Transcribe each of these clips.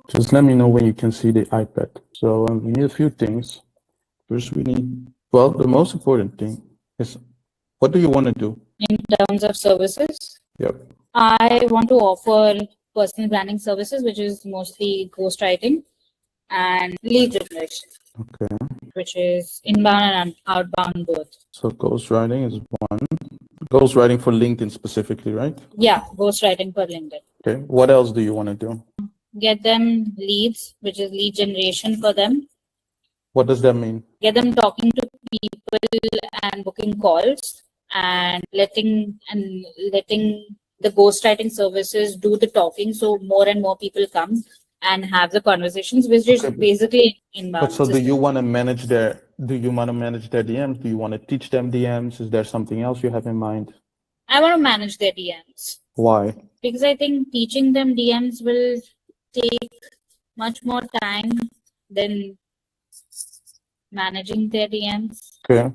Just let me know when you can see the iPad. So we need a few things. First, we need, well, the most important thing is, what do you want to do? In terms of services, Yep. I want to offer personal branding services, which is mostly ghostwriting and lead generation. Okay. Which is inbound and outbound both. So ghostwriting is one. Ghostwriting for LinkedIn specifically, right? Yeah, ghostwriting for LinkedIn. Okay. What else do you want to do? Get them leads, which is lead generation for them. What does that mean? Get them talking to people and booking calls and letting the ghostwriting services do the talking, so more and more people come and have the conversations, which is basically inbound. But so do you want to manage their DMs? Do you want to teach them DMs? Is there something else you have in mind? I want to manage their DMs. Why? Because I think teaching them DMs will take much more time than managing their DMs. Okay.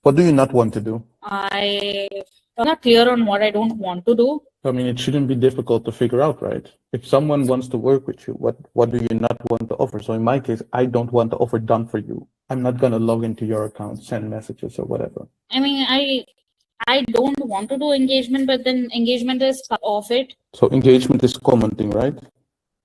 What do you not want to do? I'm not clear on what I don't want to do. I mean, it shouldn't be difficult to figure out, right? If someone wants to work with you, what do you not want to offer? So in my case, I don't want to offer done for you. I'm not going to log into your account, send messages or whatever. I mean, I don't want to do engagement, but then engagement is part of it. So engagement is commenting, right?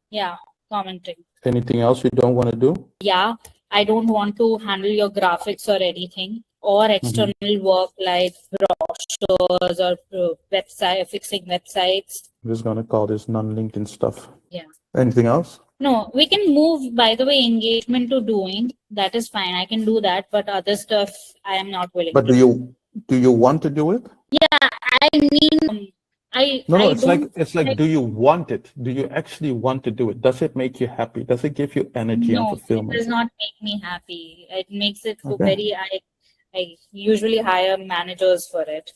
Yeah, commenting. Anything else you don't want to do? Yeah, I don't want to handle your graphics or anything, or external work like brochures or website fixing websites. I'm just going to call this non-LinkedIn stuff. Yeah. Anything else? No, we can move, by the way, engagement to doing. That is fine. I can do that, but other stuff I am not willing. But do you want to do it? Yeah, I mean, it's like, do you want it? Do you actually want to do it? Does it make you happy? Does it give you energy and fulfillment? No, it does not make me happy. It makes it very. I usually hire managers for it.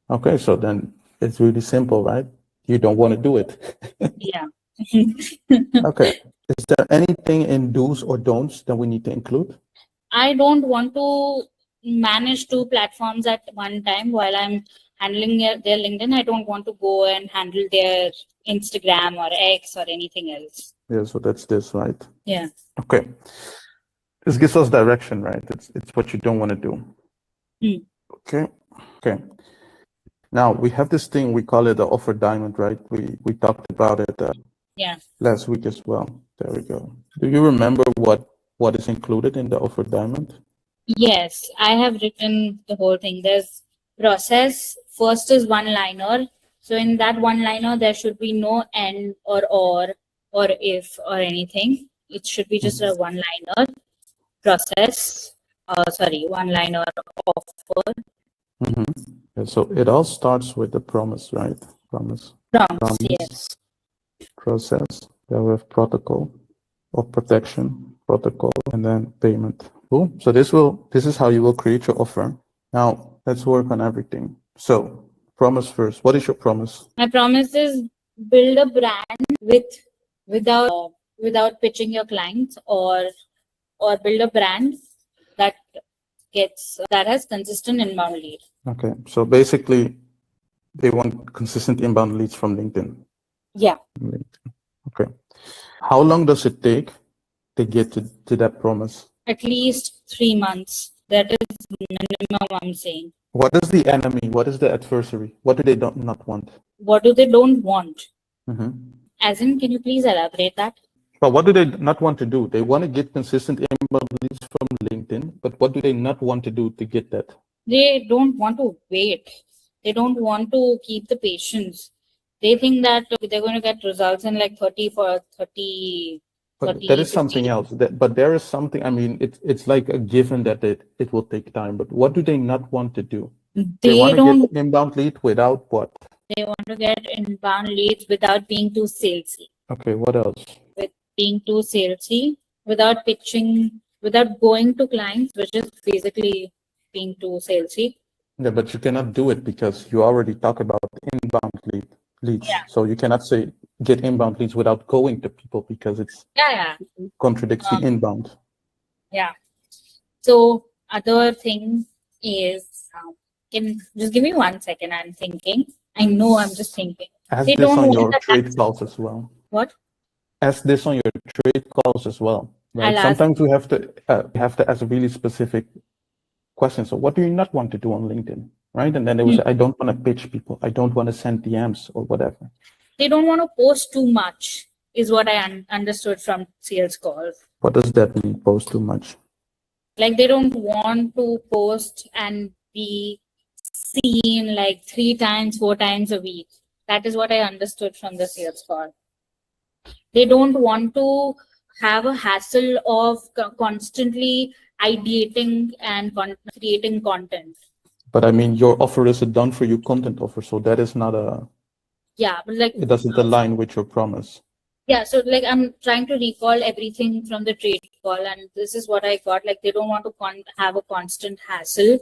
Okay, so then it's really simple, right? You don't want to do it. Yeah. Okay. Is there anything in do's or don'ts that we need to include? I don't want to manage 2 platforms at one time while I'm handling their LinkedIn. I don't want to go and handle their Instagram or X or anything else. Yeah, so that's this, right? Yeah. Okay. This gives us direction, right? It's what you don't want to do. Okay. Okay. Now we have this thing, we call it the offer diamond, right? We talked about it last week as well. There we go. Do you remember what is included in the offer diamond? Yes, I have written the whole thing. There's process. First is one-liner. So in that one-liner, there should be no and or if or anything. It should be just a one-liner process. One-liner offer. Yeah, so it all starts with the promise, right? Promise. Yes. Process. Then we have protocol of protection, protocol, and then payment. Cool. So this is how you will create your offer. Now let's work on everything. So promise first. What is your promise? My promise is build a brand without pitching your clients, or build a brand that has consistent inbound lead. Okay. So basically they want consistent inbound leads from LinkedIn. Yeah. Okay. How long does it take to get to that promise? At least 3 months. That is minimum, I'm saying. What is the enemy? What is the adversary? What do they not want? What do they don't want? As in, can you please elaborate that? But what do they not want to do? They want to get consistent inbound leads from LinkedIn, but what do they not want to do to get that? They don't want to wait. They don't want to keep the patience. They think that they're going to get results in like 30. But that is something else. But there is something, I mean, it's like a given that it will take time. But what do they not want to do? They want to get inbound lead without what? They want to get inbound leads without being too salesy. Okay, what else? With being too salesy, without pitching, without going to clients, which is basically being too salesy. Yeah, but you cannot do it because you already talk about inbound leads. Yeah. So you cannot say get inbound leads without going to people because it's contradicts the inbound. Yeah. So other thing is, can just give me 1 second. I'm thinking. I know I'm just thinking. Ask this on your trade calls as well. What? ask this on your trade calls as well, right? Sometimes we have to ask really specific questions. So what do you not want to do on LinkedIn, right? And then they will say, I don't want to pitch people. I don't want to send DMs or whatever. They don't want to post too much, is what I understood from sales calls. What does that mean, post too much? Like they don't want to post and be seen like 3 times, 4 times a week. That is what I understood from the sales call. They don't want to have a hassle of constantly ideating and creating content. But I mean, your offer is a done for you content offer, so that is not a. Yeah, but like it doesn't align with your promise. Yeah, so like I'm trying to recall everything from the trade call, and this is what I got. Like they don't want to have a constant hassle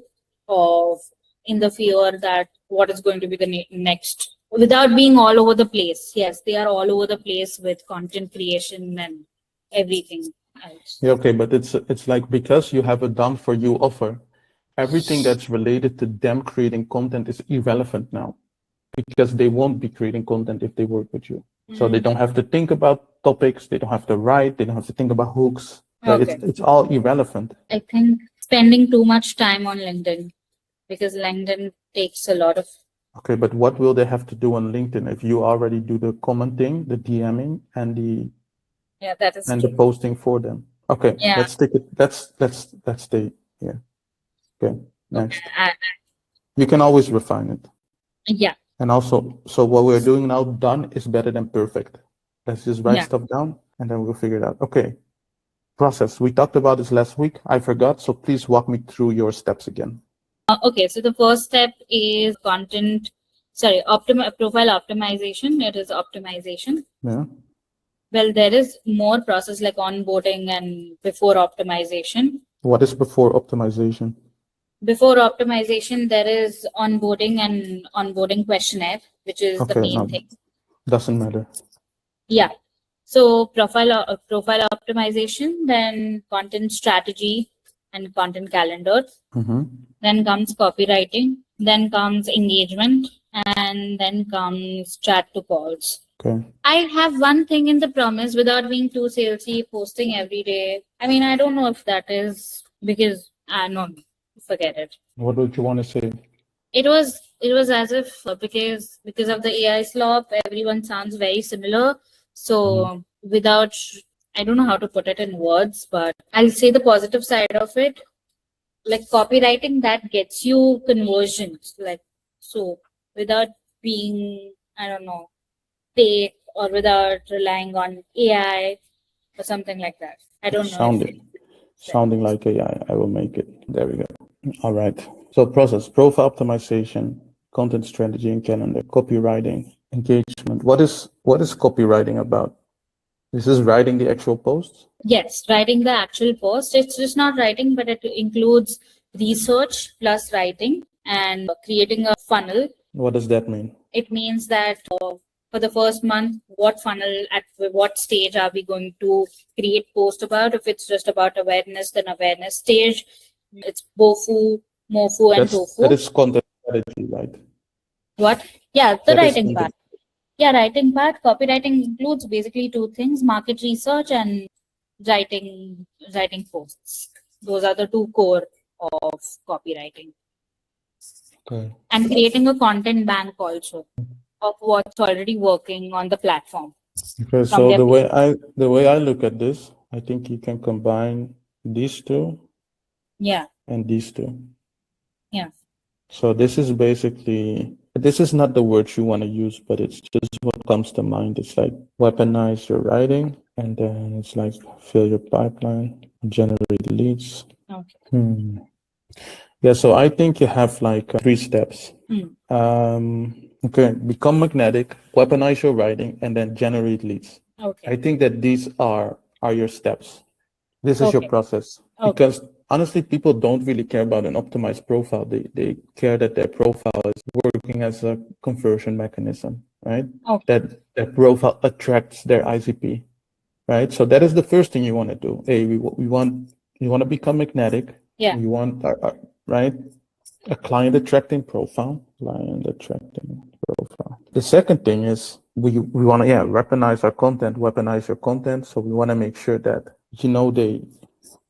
of in the fear that what is going to be the next, without being all over the place. Yes, they are all over the place with content creation and everything else. Yeah, okay, but it's like, because you have a done for you offer, everything that's related to them creating content is irrelevant now, because they won't be creating content if they work with you. So they don't have to think about topics, they don't have to write, they don't have to think about hooks. Okay. It's all irrelevant. I think spending too much time on LinkedIn, because LinkedIn takes a lot of. Okay, but what will they have to do on LinkedIn if you already do the commenting, the DMing, and the that is the posting for them? Okay, let's take it. Let's stay here. Okay, next. Okay. You can always refine it. Yeah. And also, so what we're doing now, done is better than perfect. Let's just write stuff down and then we'll figure it out. Okay. Process. We talked about this last week. I forgot. So please walk me through your steps again. Okay. So the first step is profile optimization. It is optimization. Yeah. Well, there is more process like onboarding and before optimization. What is before optimization? Before optimization, there is onboarding and onboarding questionnaire, which is the main thing. Doesn't matter. Yeah. So profile optimization, then content strategy and content calendar. Then comes copywriting, then comes engagement, and then comes chat to calls. Okay. I have one thing in the promise without being too salesy, posting every day. I mean, I don't know if that is because no. Forget it. What would you want to say? It was as if because of the AI slop, everyone sounds very similar. So without, I don't know how to put it in words, but I'll say the positive side of it. Like copywriting, that gets you conversions. Like, so without being, I don't know, fake or without relying on AI or something like that. I don't know. Sounding like AI. I will make it. There we go. All right. So process, profile optimization, content strategy and calendar, copywriting, engagement. What is copywriting about? This is writing the actual posts? Yes, writing the actual post. It's just not writing, but it includes research plus writing and creating a funnel. What does that mean? It means that for the first month, what funnel, at what stage are we going to create post about? If it's just about awareness, then awareness stage. It's BOFU, MOFU, and TOFU. That is content strategy, right? What? Yeah, the writing part. Yeah, writing part. Copywriting includes basically 2 things: market research and writing posts. Those are the 2 core of copywriting. Okay. And creating a content bank also of what's already working on the platform. Okay, so the way I look at this, I think you can combine these 2. Yeah. And these 2. Yeah. So this is basically, this is not the words you want to use, but it's just what comes to mind. It's like weaponize your writing, and then it's like fill your pipeline, generate leads. Okay. Yeah, so I think you have like 3 steps. Okay, become magnetic, weaponize your writing, and then generate leads. Okay. I think that these are your steps. This is your process. Because honestly, people don't really care about an optimized profile. They care that their profile is working as a conversion mechanism, right? That profile attracts their ICP, right? So that is the first thing you want to do. Hey, you want to become magnetic. Yeah. You want, right? A client attracting profile. The second thing is we want to, yeah, weaponize our content, weaponize your content. So we want to make sure that,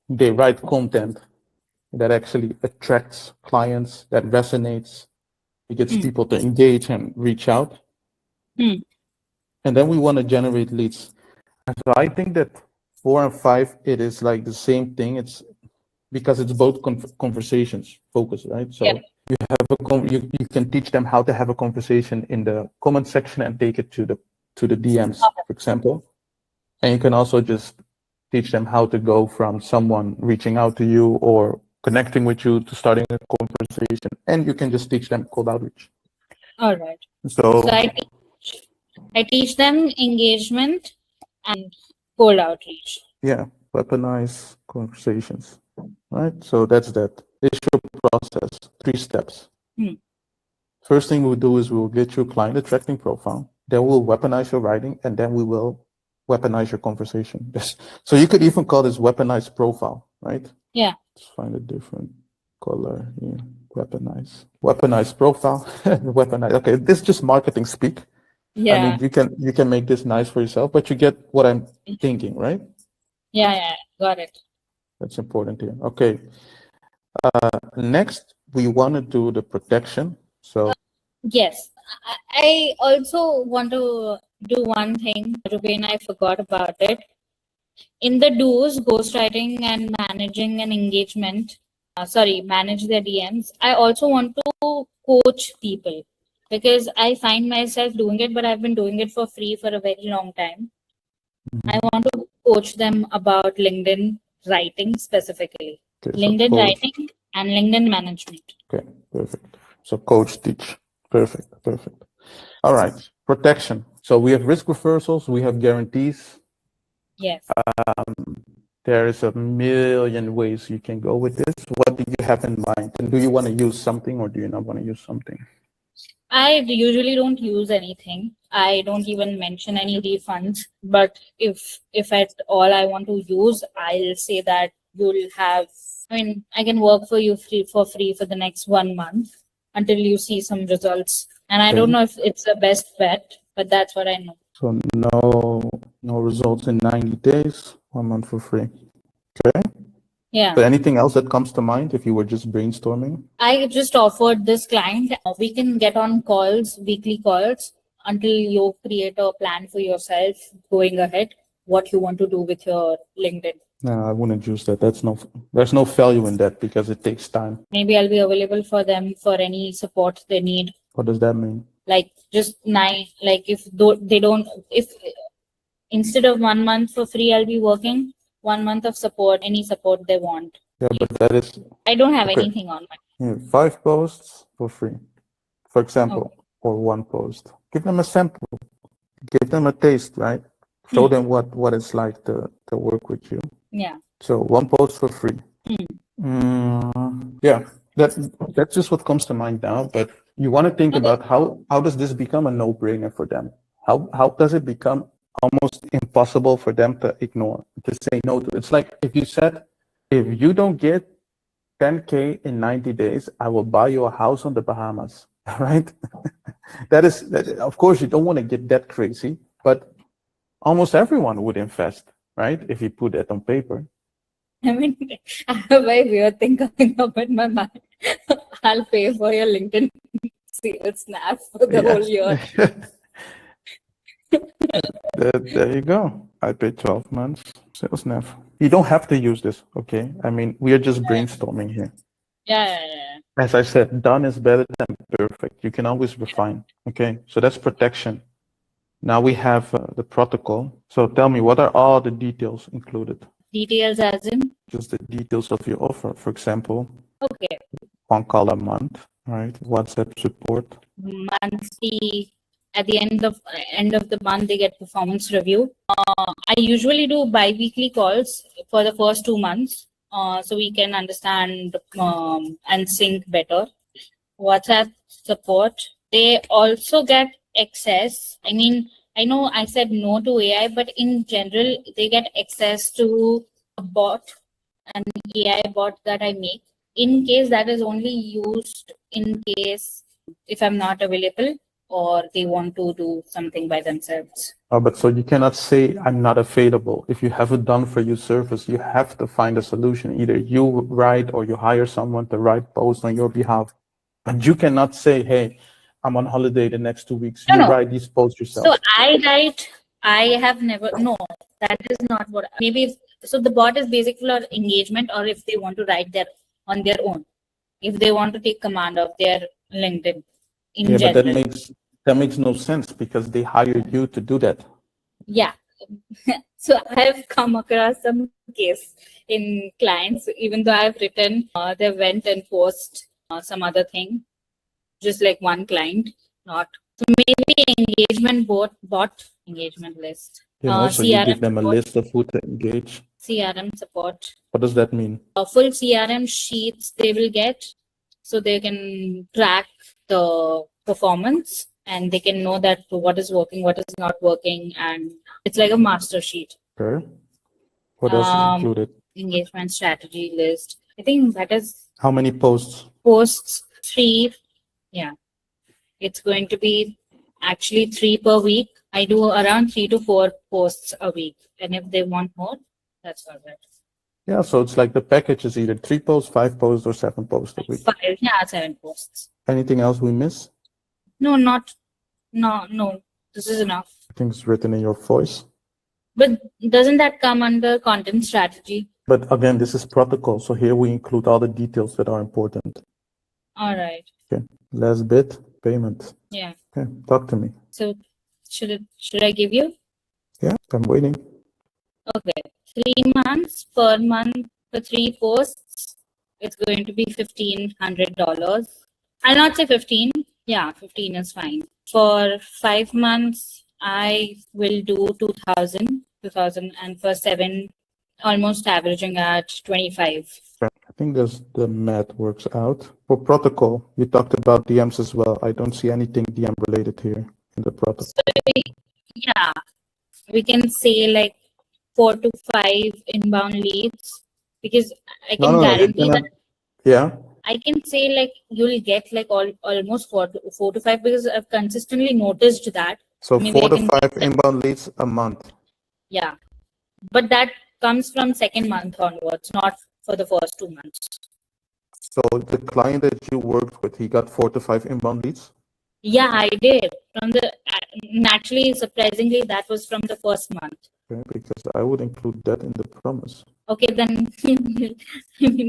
they write content that actually attracts clients, that resonates, it gets people to engage and reach out. And then we want to generate leads. And so I think that 4 and 5, it is like the same thing. It's because it's both conversations focused, right? So Yeah. you have you can teach them how to have a conversation in the comment section and take it to the DMs, for example. And you can also just teach them how to go from someone reaching out to you or connecting with you to starting a conversation. And you can just teach them cold outreach. All right. So I teach them engagement and cold outreach. yeah, weaponize conversations, right? So that's that. It's your process, 3 steps. First thing we'll do is we'll get you a client attracting profile. Then we'll weaponize your writing, and then we will weaponize your conversation. So you could even call this weaponized profile, right? Yeah. Let's find a different color here. Weaponized profile. Weaponize. Okay, this is just marketing speak. Yeah. I mean, you can make this nice for yourself, but you get what I'm thinking, right? Yeah, got it. That's important here. Okay. Next, we want to do the protection. So yes, I also want to do one thing, Ruben, I forgot about it. In the do's, ghostwriting and managing an engagement, manage their DMs, I also want to coach people because I find myself doing it, but I've been doing it for free for a very long time. I want to coach them about LinkedIn writing specifically. Okay, LinkedIn writing and LinkedIn management. Okay, perfect. So coach, teach. Perfect. All right, protection. So we have risk reversals, we have guarantees. Yes. There is a million ways you can go with this. What do you have in mind? And do you want to use something or do you not want to use something? I usually don't use anything. I don't even mention any refunds. But if at all I want to use, I'll say that you'll have. I mean, I can work for you for free for the next 1 month until you see some results. And I don't know if it's the best bet, but that's what I know. So no results in 90 days, 1 month for free. Okay. Yeah. But anything else that comes to mind if you were just brainstorming? I just offered this client, we can get on calls, weekly calls, until you create a plan for yourself going ahead, what you want to do with your LinkedIn. No, I wouldn't use that. There's no value in that because it takes time. Maybe I'll be available for them for any support they need. What does that mean? Like just if instead of 1 month for free, I'll be working 1 month of support, any support they want. Yeah, but that is. I don't have anything on my. 5 posts for free, for example, or 1 post. Give them a sample. Give them a taste, right? Show them what it's like to work with you. Yeah. So 1 post for free. Yeah, that's just what comes to mind now. But you want to think about how does this become a no-brainer for them? How does it become almost impossible for them to ignore, to say no to? It's like if you said, if you don't get 10K in 90 days, I will buy you a house on the Bahamas, right? that is, of course, you don't want to get that crazy, but almost everyone would invest, right? If you put that on paper. I mean, I have a weird thing coming up in my mind. I'll pay for your LinkedIn sales snap for the whole year. There you go. I paid 12 months sales snap. You don't have to use this, okay? I mean, we are just brainstorming here. Yeah. As I said, done is better than perfect. You can always refine, okay? So that's protection. Now we have the protocol. So tell me, what are all the details included? Details as in? Just the details of your offer. For example, okay, 1 call a month, right? WhatsApp support. Monthly, at the end of the month, they get performance review. I usually do bi-weekly calls for the first 2 months, so we can understand and sync better. WhatsApp support. They also get access. I mean, I know I said no to AI, but in general, they get access to a bot, an AI bot that I make. In case that is only used in case if I'm not available, or they want to do something by themselves. But so you cannot say I'm not available. If you have a done for you service, you have to find a solution. Either you write or you hire someone to write posts on your behalf. But you cannot say, hey, I'm on holiday the next 2 weeks. You No. write these posts yourself. So I have never, no, that is not what, maybe, so the bot is basically for engagement, or if they want to write on their own, if they want to take command of their LinkedIn in general. But that makes no sense because they hired you to do that. Yeah. So I've come across some case in clients, even though I've written, they went and post some other thing, just like one client, not. So maybe engagement bot engagement list. So you give them a list of who to engage. CRM support. What does that mean? Full CRM sheets they will get, so they can track the performance and they can know that what is working, what is not working, and it's like a master sheet. Okay. What else is included? Engagement strategy list. I think that is. How many posts? Posts 3. Yeah. It's going to be actually 3 per week. I do around 3 to 4 posts a week. And if they want more, that's all right. Yeah, so it's like the package is either 3 posts, 5 posts, or 7 posts a week. 7 posts. Anything else we miss? No. This is enough. I think it's written in your voice. But doesn't that come under content strategy? But again, this is protocol. So here we include all the details that are important. All right. Okay. Last bit, payment. Yeah. Okay. Talk to me. So should I give you? Yeah, I'm waiting. Okay. 3 months per month for 3 posts. It's going to be $1,500. I'll not say 15. Yeah, 15 is fine. For 5 months, I will do 2,000, and for 7, almost averaging at 25. I think the math works out. For protocol, you talked about DMs as well. I don't see anything DM related here in the protocol. So, yeah, we can say like 4 to 5 inbound leads, because I can guarantee that. Yeah. I can say like you'll get like almost 4 to 5, because I've consistently noticed that. So maybe 4 to 5 inbound leads a month. Yeah, but that comes from second month onwards, not for the first 2 months. So the client that you worked with, he got 4 to 5 inbound leads? Yeah, I did. Naturally, surprisingly, that was from the first month. Okay, because I would include that in the promise. Okay, then,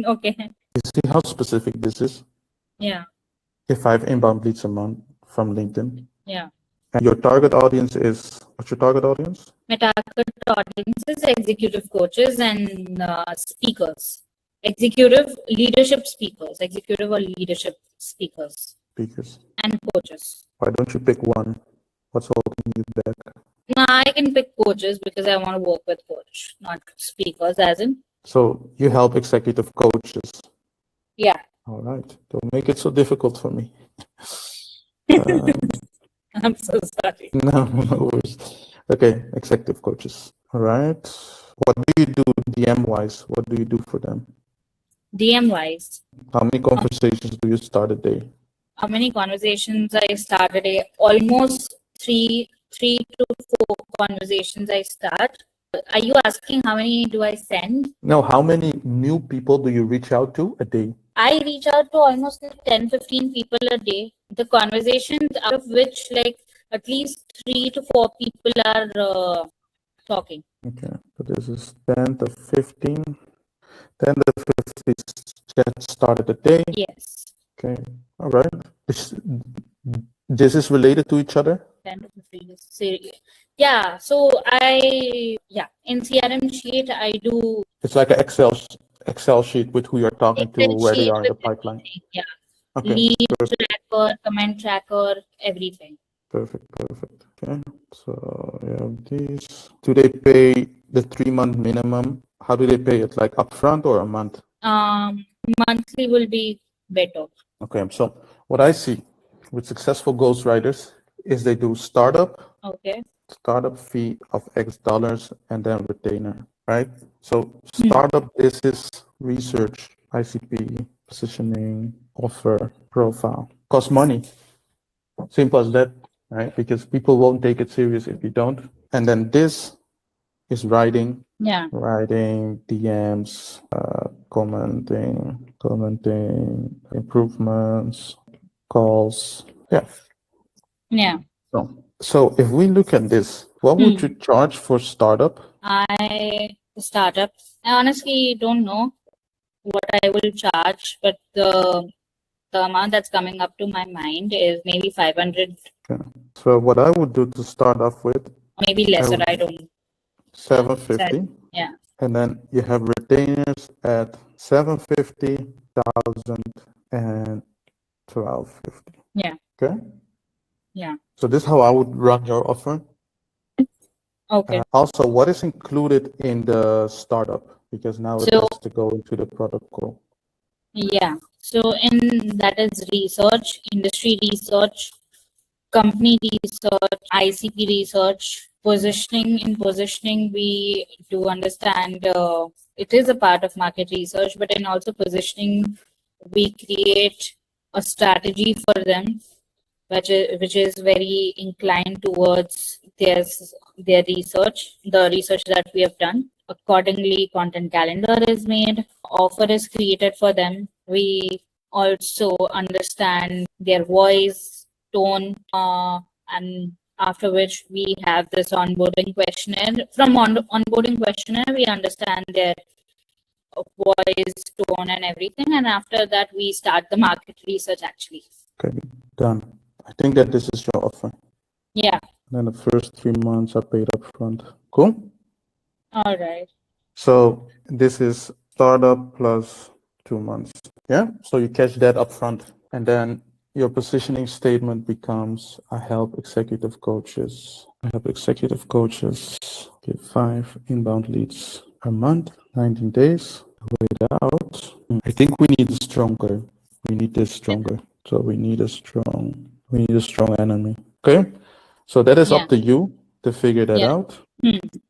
okay. You see how specific this is? Yeah. 5 inbound leads a month from LinkedIn. Yeah. And your target audience is, what's your target audience? My target audience is executive coaches and speakers. Executive leadership speakers. Executive or leadership speakers. Speakers. And coaches. Why don't you pick one? What's holding you back? No, I can pick coaches because I want to work with coach, not speakers, as in. So you help executive coaches. Yeah. All right. Don't make it so difficult for me. I'm so sorry. No worries. Okay, executive coaches. All right. What do you do DM-wise? What do you do for them? DM-wise? How many conversations do you start a day? How many conversations I start a day? Almost three to 4 conversations I start. Are you asking how many do I send? No, how many new people do you reach out to a day? I reach out to almost 10-15 people a day. The conversations, out of which like at least 3 to 4 people are talking. Okay, so this is 10 to 15. 10 to 15 chats started a day. Yes. Okay, all right. This is related to each other? 10 to 15. Yeah, so in CRM sheet, I do. It's like an Excel sheet with who you're talking to, where they are in the pipeline. Yeah. Okay. Lead tracker, comment tracker, everything. Perfect. Okay. So we have these. Do they pay the 3-month minimum? How do they pay it? Like upfront or a month? Monthly will be better. Okay. So what I see with successful ghostwriters is they do startup. Okay. Startup fee of X dollars and then retainer, right? So startup, this is research, ICP, positioning, offer, profile, cost money. Simple as that. right? Because people won't take it serious if you don't. And then this is writing. Yeah. Writing, DMs, commenting, improvements, calls. Yeah. Yeah. So if we look at this, what would you charge for startup? Startup. I honestly don't know what I will charge, but the amount that's coming up to my mind is maybe 500. Okay. So what I would do to start off with, maybe lesser. I don't know. 750. Yeah. And then you have retainers at 750, 1,000, and 1,250. Yeah. Okay. Yeah. So this is how I would run your offer. Okay. Also, what is included in the startup? Because now it has to go into the product goal. Yeah. So in that is research, industry research, company research, ICP research, positioning. In positioning, we do understand it is a part of market research, but in also positioning, we create a strategy for them, which is very inclined towards their research, the research that we have done. Accordingly, content calendar is made, offer is created for them. We also understand their voice, tone, and after which we have this onboarding questionnaire. From onboarding questionnaire, we understand their voice, tone, and everything. And after that, we start the market research actually. Okay, done. I think that this is your offer. Yeah. And then the first 3 months are paid up front. Cool? All right. So this is startup plus 2 months. Yeah. So you catch that up front. And then your positioning statement becomes, I help executive coaches. Get 5 inbound leads a month, 19 days. Wait out. I think we need this stronger. So we need a strong enemy. Okay. So that is up to you to figure that out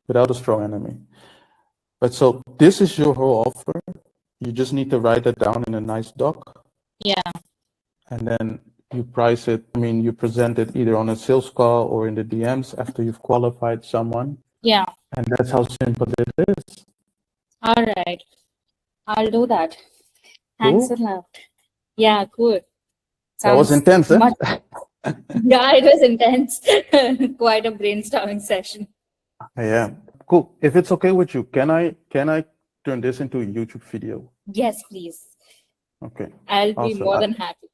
without a strong enemy. But so this is your whole offer. You just need to write it down in a nice doc. Yeah. And then you price it. I mean, you present it either on a sales call or in the DMs after you've qualified someone. Yeah. And that's how simple it is. All right. I'll do that. Thanks a lot. Yeah, cool. That was intense, Yeah, it was intense. Quite a brainstorming session. Yeah, cool. If it's okay with you, can I turn this into a YouTube video? Yes, please. Okay. I'll be more than happy.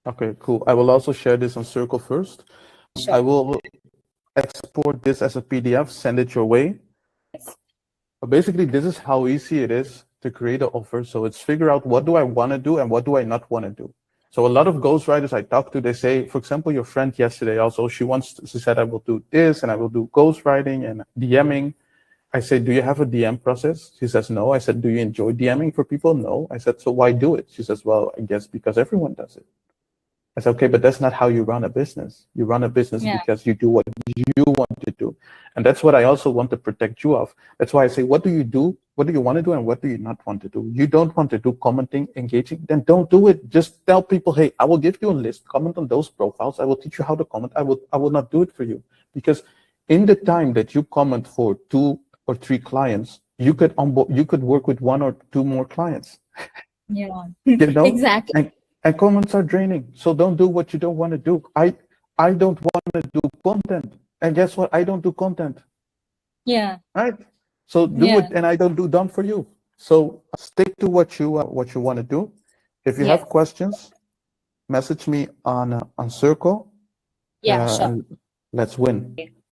Okay, cool. I will also share this on Circle first. Sure. I will export this as a PDF, send it your way. Yes. But basically, this is how easy it is to create an offer. So it's figure out what do I want to do and what do I not want to do. So a lot of ghostwriters I talk to, they say, for example, your friend yesterday also, she said, I will do this and I will do ghostwriting and DMing. I said, do you have a DM process? She says, no. I said, do you enjoy DMing for people? No. I said, so why do it? She says, well, I guess because everyone does it. I said, okay, but that's not how you run a business. You run a business because you do what you want to do. And that's what I also want to protect you of. That's why I say, what do you do? What do you want to do? And what do you not want to do? You don't want to do commenting, engaging, then don't do it. Just tell people, hey, I will give you a list, comment on those profiles. I will teach you how to comment. I will not do it for you. Because in the time that you comment for 2 or 3 clients, you could work with 1 or 2 more clients. Yeah, you know? Exactly. And comments are draining. So don't do what you don't want to do. I don't want to do content. And guess what? I don't do content. Yeah. Right? So do it, and I don't do done for you. So stick to what you want to do. If you have questions, message me on Circle. Yeah, sure. Let's win.